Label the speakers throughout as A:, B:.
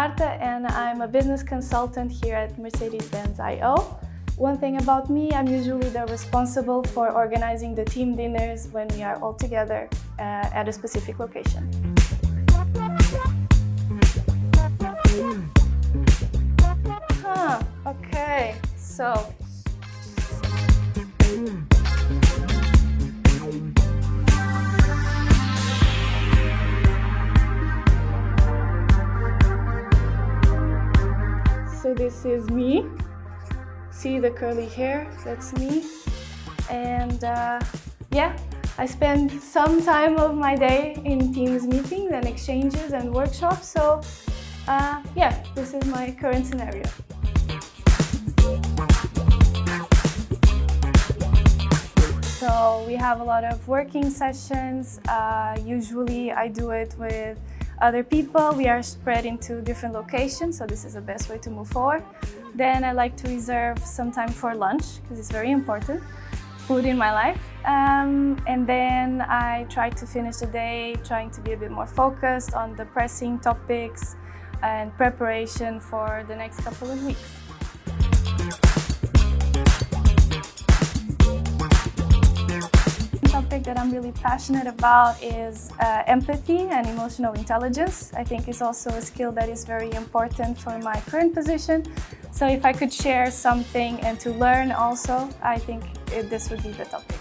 A: Marta and I'm a business consultant here at Mercedes-Benz.io. One thing about me, I'm usually the responsible for organizing the team dinners when we are all together at a specific location. Okay, so this is me. See the curly hair? That's me. And yeah, I spend some time of my day in Teams meetings and exchanges and workshops. So yeah, this is my current scenario. So we have a lot of working sessions. Usually I do it with other people. We are spread into different locations, so this is the best way to move forward. Then I like to reserve some time for lunch, because it's very important, food in my life. And then I try to finish the day trying to be a bit more focused on the pressing topics and preparation for the next couple of weeks. The topic that I'm really passionate about is empathy and emotional intelligence. I think it's also a skill that is very important for my current position. So if I could share something and to learn also, I think this would be the topic.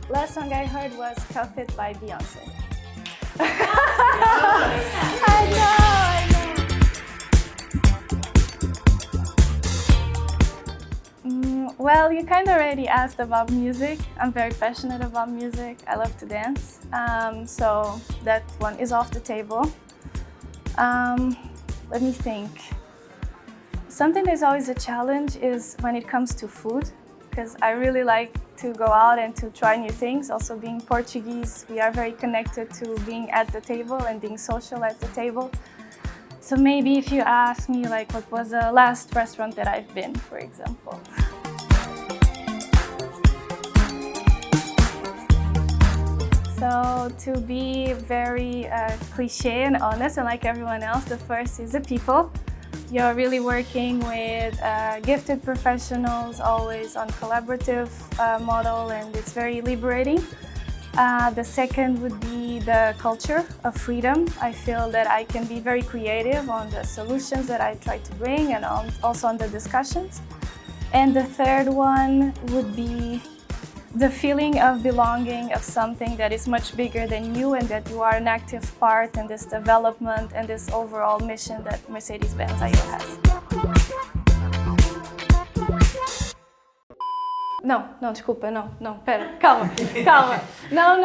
A: Last song I heard was Cuff It by Beyonce. I know. Well, you kind of already asked about music. I'm very passionate about music. I love to dance. So that one is off the table. Let me think. Something that's always a challenge is when it comes to food, because I really like to go out and to try new things. Also being Portuguese, we are very connected to being at the table and being social at the table. So maybe if you ask me like what was the last restaurant that I've been, for example. So to be very cliche and honest, and like everyone else, the first is the people. You're really working with gifted professionals, always on collaborative model, and it's very liberating. The second would be the culture of freedom. I feel that I can be very creative on the solutions that I try to bring and also on the discussions. And the third one would be the feeling of belonging of something that is much bigger than you and that you are an active part in this development and this overall mission that Mercedes-Benz.io has. Não, desculpa, não, pera, calma. Não,